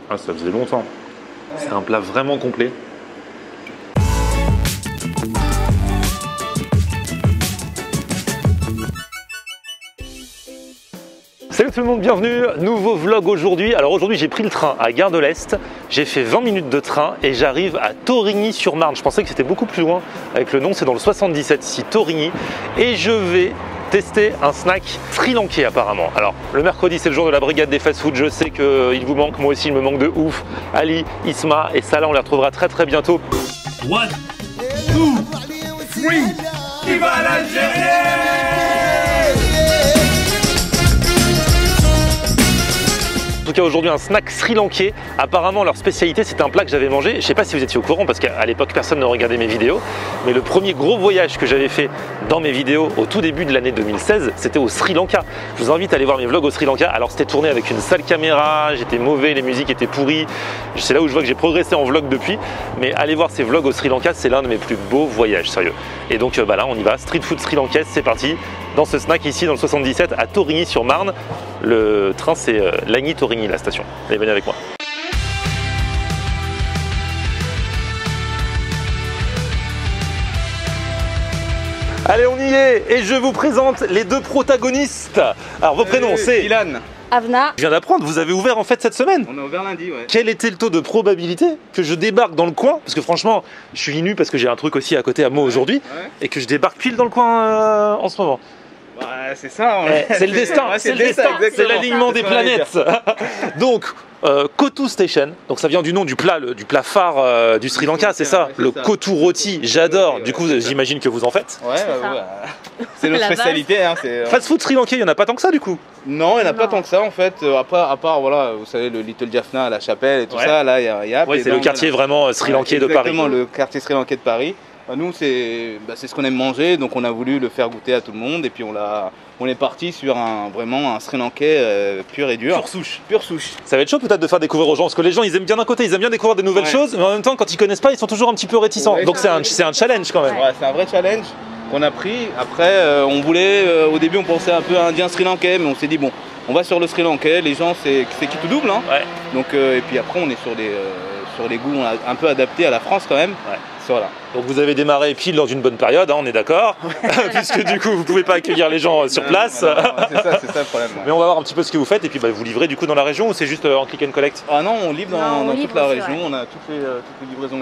Ah, ça faisait longtemps. C'est un plat vraiment complet. Salut tout le monde, bienvenue, nouveau vlog aujourd'hui. Alors aujourd'hui j'ai pris le train à Gare de l'Est, j'ai fait 20 minutes de train et j'arrive à Torigny-sur-Marne. Je pensais que c'était beaucoup plus loin avec le nom, c'est dans le 77 ici, Torigny. Et je vais tester un snack sri-lankais apparemment. Alors le mercredi c'est le jour de la brigade des fast-food, je sais qu'il vous manque, moi aussi il me manque de ouf. Ali, Isma et Salah, on les retrouvera très bientôt. 1, 2, 3, viva l'Algérie! En tout cas aujourd'hui un snack sri-lankais. Apparemment leur spécialité c'est un plat que j'avais mangé. Je ne sais pas si vous étiez au courant parce qu'à l'époque personne ne regardait mes vidéos. Mais le premier gros voyage que j'avais fait dans mes vidéos au tout début de l'année 2016, c'était au Sri Lanka. Je vous invite à aller voir mes vlogs au Sri Lanka. Alors c'était tourné avec une sale caméra, j'étais mauvais, les musiques étaient pourries. C'est là où je vois que j'ai progressé en vlog depuis. Mais allez voir ces vlogs au Sri Lanka, c'est l'un de mes plus beaux voyages, sérieux. Et donc là on y va, street food sri-lankais, c'est parti. Dans ce snack ici dans le 77 à Torigny-sur-Marne. Le train c'est Lagny-Torigny la station. Allez, venez avec moi. Allez, on y est et je vous présente les deux protagonistes. Alors vos prénoms c'est Dylan. Avna. Je viens d'apprendre, vous avez ouvert en fait cette semaine. On a ouvert lundi, ouais. Quel était le taux de probabilité que je débarque dans le coin? Parce que franchement, je suis nu parce que j'ai un truc aussi à côté à moi aujourd'hui et que je débarque pile dans le coin en ce moment. Ouais, c'est ça. C'est le destin, c'est le destin, c'est l'alignement des planètes. Donc, Kotu Station, donc ça vient du nom du plat phare du Sri Lanka, c'est ça, le Kotu Roti, j'adore. Du coup, j'imagine que vous en faites. Ouais, c'est notre spécialité. Hein, fast food sri-lankais, il n'y en a pas tant que ça du coup? Non, il n'y en a pas tant que ça en fait. À part, voilà, vous savez, le Little Jaffna à la Chapelle et tout ça, là, il y a. Ouais, c'est le quartier vraiment sri-lankais de Paris. Exactement, le quartier sri-lankais de Paris. Nous, c'est ce qu'on aime manger, donc on a voulu le faire goûter à tout le monde. Et puis on est parti sur vraiment un Sri Lankais pur et dur. Pure souche. Pure souche. Ça va être chaud peut-être de faire découvrir aux gens, parce que les gens ils aiment bien d'un côté, ils aiment bien découvrir des nouvelles choses, mais en même temps quand ils connaissent pas, ils sont toujours un petit peu réticents. Ouais, donc c'est un challenge quand même. Ouais, c'est un vrai challenge qu'on a pris. Après, on voulait, au début on pensait un peu à indien Sri Lankais, mais on s'est dit bon, on va sur le Sri Lankais, les gens c'est qui tout double. Hein. Ouais. Donc, et puis après on est sur les goûts un peu adaptés à la France quand même. Ouais. Voilà. Donc vous avez démarré pile dans une bonne période, hein, on est d'accord, puisque du coup vous pouvez pas accueillir les gens sur place. Non, c'est ça le problème. Ouais. Mais on va voir un petit peu ce que vous faites et puis vous livrez du coup dans la région ou c'est juste en click and collect? Ah non, on livre dans toute la région, on a toutes les livraisons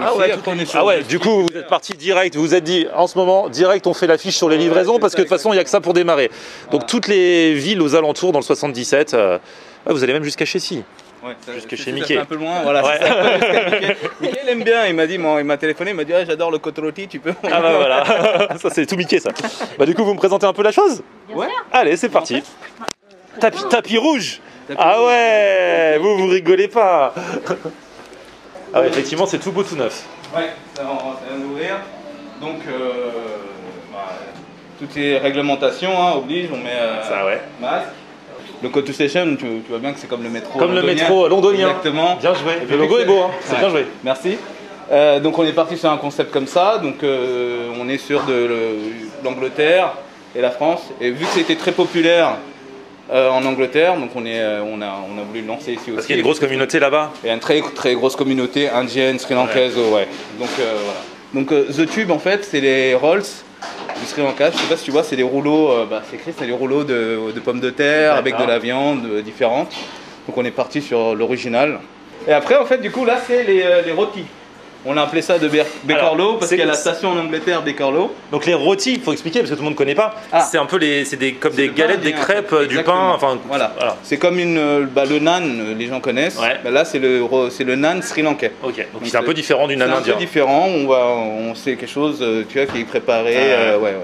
ici. Ouais, du coup vous êtes parti direct, vous vous êtes dit en ce moment direct on fait l'affiche sur les livraisons parce que de toute façon il n'y a que ça pour démarrer. Donc toutes les villes aux alentours dans le 77, vous allez même jusqu'à Chessy. Ouais, jusque chez Mickey. Un peu loin, voilà. Ouais. Mickey. Mickey il aime bien, il m'a téléphoné, il m'a dit ah, j'adore le Kotu Roti, tu peux. Ah bah voilà, ça c'est tout Mickey ça. Bah du coup vous me présentez un peu la chose? Ouais. Allez c'est parti. Tapis rouge. Ah ouais, vous rigolez pas. Ah ouais, effectivement c'est tout beau tout neuf. Ouais, ça vient d'ouvrir. Donc toutes les réglementations obligent, on met ça ouais. Masque. Le Kotu Station, tu vois bien que c'est comme le métro. Comme londonien. Le métro londonien. Exactement. Bien joué. Le logo est beau, hein. C'est bien joué. Merci. Donc on est parti sur un concept comme ça. Donc on est sur l'Angleterre et la France. Et vu que c'était très populaire en Angleterre, donc on a voulu le lancer ici aussi. Parce qu'il y a une grosse communauté là-bas. Il y a une très grosse communauté indienne, sri-lankaise, ouais. Donc voilà. Donc The Tube en fait, c'est les rolls du Sri Lanka. Je sais pas si tu vois, c'est des rouleaux, c'est écrit, c'est des rouleaux de pommes de terre avec de la viande différente. Donc on est parti sur l'original. Et après en fait du coup là c'est les rôtis. On a appelé ça de Bakerloo parce qu'il y a la station en Angleterre Bakerloo. Donc les rôtis, il faut expliquer parce que tout le monde ne connaît pas. C'est un peu comme des galettes, des crêpes, du pain. Enfin, voilà. C'est comme le naan, les gens connaissent. Ouais. Bah là c'est le naan sri-lankais. Ok. Donc c'est un peu différent du naan indien. C'est un peu différent. On sait quelque chose, tu vois, qui est préparé. Ouais.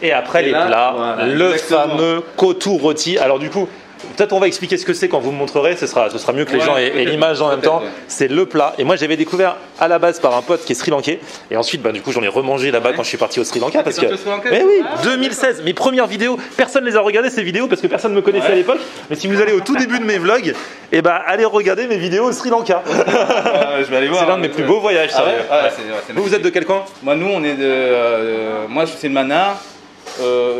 Et après les plats, le fameux Kotu Roti. Alors du coup. Peut-être on va expliquer ce que c'est quand vous me montrerez, ce sera mieux que les gens aient l'image en même temps. C'est le plat. Et moi j'avais découvert à la base par un pote qui est sri-lankais. Et ensuite du coup j'en ai remangé là-bas quand je suis parti au Sri Lanka. Parce que... Mais oui, 2016, mes premières vidéos, personne ne les a regardées ces vidéos parce que personne ne me connaissait à l'époque. Mais si vous allez au tout début de mes vlogs, allez regarder mes vidéos au Sri Lanka. Je vais aller voir. C'est l'un de mes plus beaux voyages. Vous êtes de quel coin? Moi nous on est moi je suis de Mannar.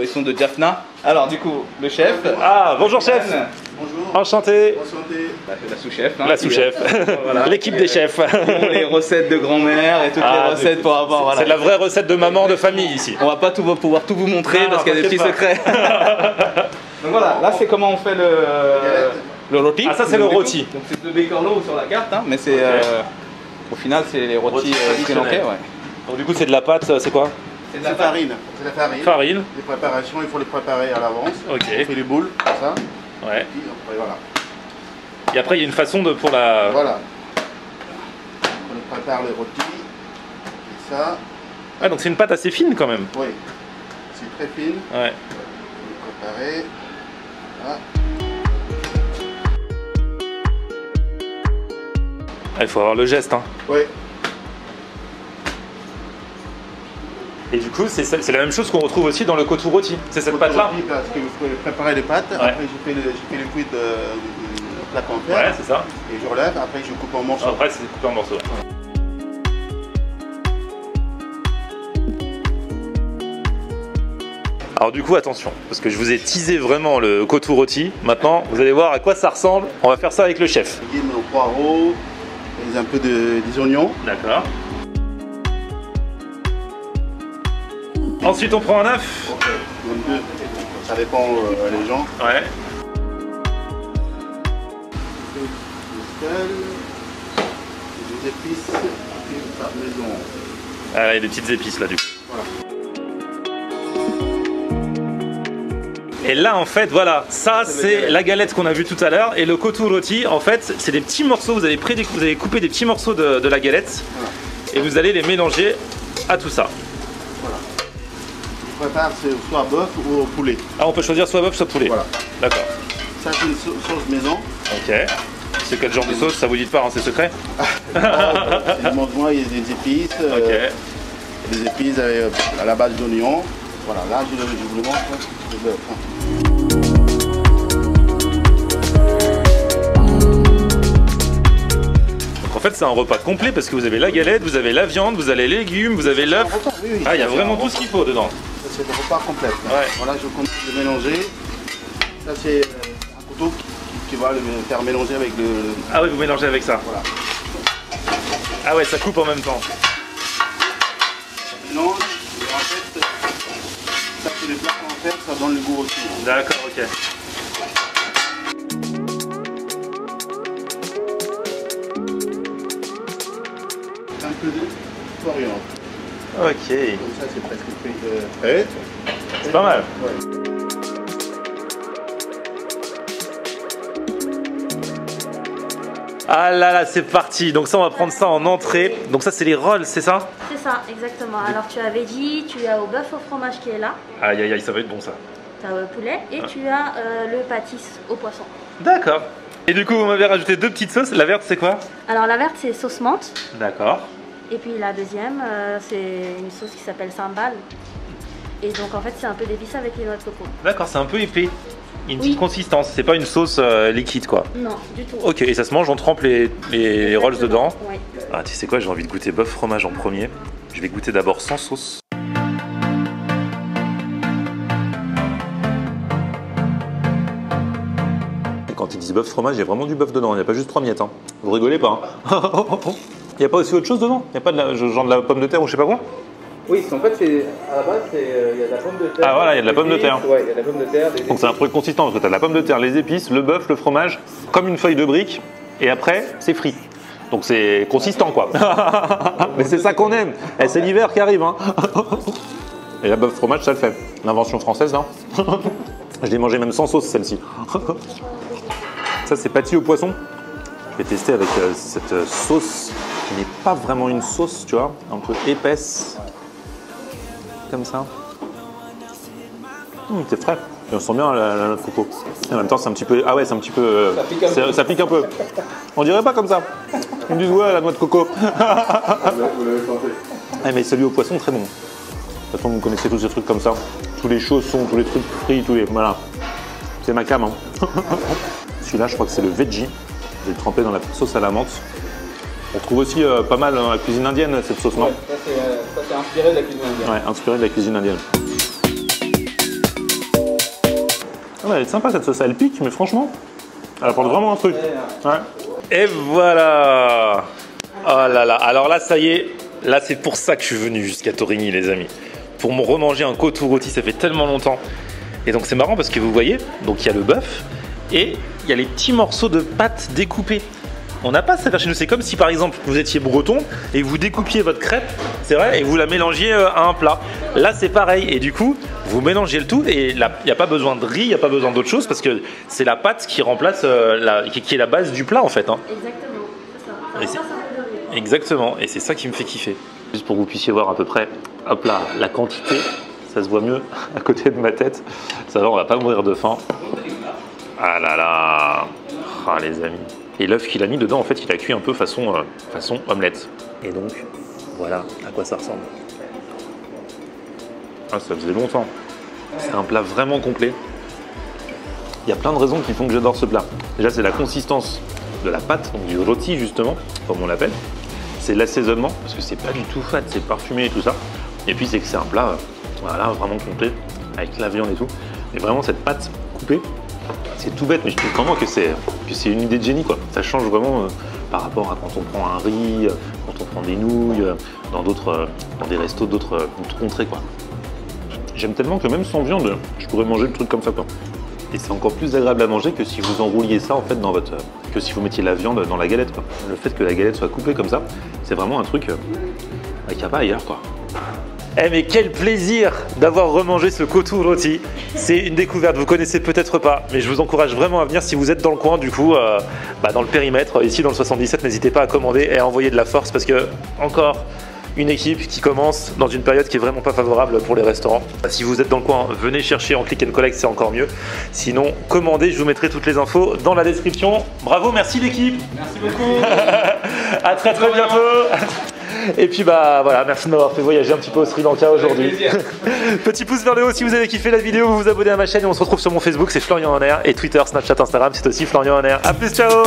Ils sont de Jaffna. Alors du coup, le chef. Ah, bonjour chef. Bonjour. Enchanté. La sous-chef. Hein, La sous-chef. Voilà. L'équipe des chefs. Les recettes de grand-mère et toutes les recettes pour avoir. Voilà. C'est la vraie recette de maman de famille ici. On va pas pouvoir tout vous montrer parce qu'il y a des petits secrets. Donc voilà, là c'est comment on fait le rôti. Ah, ça c'est le rôti. Donc c'est le bécorlo sur la carte, hein, mais c'est au final c'est les rôtis sri-lankais. Ouais. Donc du coup c'est de la pâte, c'est quoi? C'est de la farine. C'est de la farine. Farine. Les préparations, il faut les préparer à l'avance. Ok. On fait les boules, comme ça. Ouais. Et puis après, voilà. Et après il y a une façon de pour la. Voilà. On prépare les rôtis. Et ça. Ah donc c'est une pâte assez fine quand même. Oui. C'est très fine. Ouais. On va préparer. Voilà. Ah, il faut avoir le geste. Hein. Oui. Et du coup c'est la même chose qu'on retrouve aussi dans le kotu rôti. C'est cette pâte là. Parce que vous préparez les pâtes. Ouais. Après je fais le cuit de plaque en fer. Ouais, c'est ça. Et je relève. Après je coupe en morceaux. Après c'est coupé en morceaux. Alors du coup attention, parce que je vous ai teasé vraiment le kotu rôti. Maintenant vous allez voir à quoi ça ressemble. On va faire ça avec le chef. Je mets nos poireaux, et un peu des oignons. D'accord. Ensuite on prend un œuf. Ok. Même deux. Ça dépend les gens. Ouais. Du sel, des épices et par maison. Ah, il y a des petites épices là du coup. Voilà. Et là en fait voilà, ça c'est la galette qu'on a vue tout à l'heure. Et le kotu rôti en fait c'est des petits morceaux, vous avez coupé des petits morceaux de la galette. Voilà. Et vous allez les mélanger à tout ça. Voilà. Je prépare soit bœuf ou au poulet. Ah on peut choisir soit bœuf soit poulet. Voilà. D'accord. Ça c'est une sauce maison. Ok. C'est quel genre de sauce? Ça vous dit pas, hein, c'est secret? Moi il y a des épices. Ok. Des épices à la base d'oignons. Voilà, là je vous le montre. Le bœuf. Donc en fait c'est un repas complet parce que vous avez la galette, vous avez la viande, vous avez les légumes, vous avez l'œuf. Oui, oui, Ah il y a vraiment tout ce qu'il faut dedans. c'est le repas complet. Ouais. Voilà, je continue de mélanger. Ça c'est un couteau qui va le faire mélanger avec le... Ah oui vous mélangez avec ça. Voilà. Ah ouais ça coupe en même temps. Non, et en fait, ça c'est le plat en fer, ça donne le goût aussi. D'accord, ok. Un peu de coriandre. Ok. Comme ça c'est presque prêt. C'est pas mal. Ouais. Ah là là, c'est parti. Donc ça, on va prendre ça en entrée. Donc ça, c'est les rolls, c'est ça? C'est ça, exactement. Alors tu as veggie, tu as au bœuf au fromage qui est là, Aïe aïe aïe, ça va être bon ça. tu as au poulet et tu as le pâtisse au poisson. D'accord. Et du coup, vous m'avez rajouté deux petites sauces. La verte, c'est quoi? Alors la verte c'est sauce menthe D'accord. et puis la deuxième c'est une sauce qui s'appelle sambal. Et donc en fait c'est un peu d'épices avec les noix de coco. D'accord, c'est un peu épais. Une petite Oui. consistance, c'est pas une sauce liquide quoi. Non, du tout. Ok, et ça se mange, on trempe les rolls dedans. Oui. Ah, tu sais quoi, j'ai envie de goûter bœuf fromage en premier. Je vais goûter d'abord sans sauce. Et quand ils disent bœuf fromage, il y a vraiment du bœuf dedans, il n'y a pas juste 3 miettes. Hein. Vous rigolez pas. Hein. Il n'y a pas aussi autre chose dedans? Il n'y a pas de la, genre de la pomme de terre ou je sais pas quoi? Oui, en fait, à la base, il y a de la pomme de terre. Ah voilà, il y a de la pomme de terre. Ouais, il y a de la pomme de terre. Donc c'est un truc consistant parce que tu as de la pomme de terre, les épices, le bœuf, le fromage, comme une feuille de brique, et après c'est frit. Donc c'est consistant quoi. Mais c'est ça qu'on aime. Et c'est l'hiver qui arrive. Hein. Et la bœuf fromage, ça le fait. L'invention française, non? Je l'ai mangé même sans sauce celle-ci. Ça c'est pâtis au poisson. Je vais tester avec cette sauce qui n'est pas vraiment une sauce, tu vois, un peu épaisse. Comme ça. C'est frais. Et on sent bien la noix de coco. Et en même temps, c'est un petit peu. Ah ouais, c'est un petit peu. Ça pique un peu. On dirait pas comme ça. Ils me disent ouais, la noix de coco. Vous l'avez tenté. Ah, mais celui au poisson, très bon. De toute façon, vous connaissez tous ces trucs comme ça. Tous les chaussons, tous les trucs frits, tous les. Voilà. C'est ma cam. Hein. Celui-là, je crois que c'est le veggie. Je vais le tremper dans la sauce à la menthe. On trouve aussi pas mal dans la cuisine indienne cette sauce, non? Ouais, ça c'est inspiré de la cuisine indienne. Ouais, inspiré de la cuisine indienne. Ah ouais, elle est sympa cette sauce, elle pique, mais franchement, Elle apporte vraiment un truc. Ouais. Et voilà. Oh là là. Alors là, ça y est. Là, c'est pour ça que je suis venu jusqu'à Torigny, les amis. Pour me remanger un couteau rôti, ça fait tellement longtemps. Et donc, c'est marrant parce que vous voyez, donc il y a le bœuf et il y a les petits morceaux de pâte découpés. On n'a pas ça chez nous. C'est comme si, par exemple, vous étiez breton et vous découpiez votre crêpe, c'est vrai, et vous la mélangiez à un plat. Là, c'est pareil. Et du coup, vous mélangez le tout et il n'y a pas besoin de riz, il n'y a pas besoin d'autre chose parce que c'est la pâte qui remplace, qui est la base du plat, en fait. Hein. Exactement, c'est ça. Et Ça remplace un peu de riz. Exactement. Et c'est ça qui me fait kiffer. Juste pour que vous puissiez voir à peu près, hop là, la quantité. Ça se voit mieux à côté de ma tête. Ça va, on va pas mourir de faim. Ah là là. Ah les amis. Et l'œuf qu'il a mis dedans, en fait, il a cuit un peu façon omelette. Et donc, voilà à quoi ça ressemble. Ah, ça faisait longtemps. C'est un plat vraiment complet. Il y a plein de raisons qui font que j'adore ce plat. Déjà, c'est la consistance de la pâte, donc du rôti justement, comme on l'appelle. C'est l'assaisonnement, parce que c'est pas du tout fade, c'est parfumé et tout ça. Et puis, c'est que c'est un plat, voilà, vraiment complet, avec la viande et tout. Et vraiment, cette pâte coupée, c'est tout bête, mais je trouve vraiment que c'est une idée de génie, quoi. Ça change vraiment par rapport à quand on prend un riz, quand on prend des nouilles, dans des restos d'autres contrées, quoi. J'aime tellement que même sans viande, je pourrais manger le truc comme ça, quoi. Et c'est encore plus agréable à manger que si vous enrouliez ça, en fait, que si vous mettiez la viande dans la galette, quoi. Le fait que la galette soit coupée comme ça, c'est vraiment un truc qu'il n'y a pas ailleurs, quoi. Eh mais quel plaisir d'avoir remangé ce couteau rôti. C'est une découverte, vous connaissez peut-être pas, mais je vous encourage vraiment à venir si vous êtes dans le coin, du coup, dans le périmètre, ici dans le 77, n'hésitez pas à commander et à envoyer de la force parce que, encore une équipe qui commence dans une période qui est vraiment pas favorable pour les restaurants. Si vous êtes dans le coin, venez chercher en click and collect, c'est encore mieux. Sinon, commandez, je vous mettrai toutes les infos dans la description. Bravo, merci l'équipe. Merci beaucoup. À très bientôt. Et puis voilà, merci de m'avoir fait voyager un petit peu au Sri Lanka aujourd'hui. Petit pouce vers le haut si vous avez kiffé la vidéo, vous vous abonnez à ma chaîne et on se retrouve sur mon Facebook, c'est Florian en Air, et Twitter, Snapchat, Instagram, c'est aussi Florian en Air. A plus, ciao.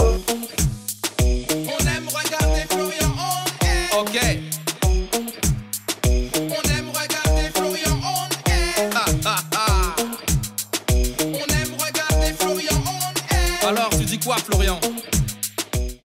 Alors tu dis quoi Florian?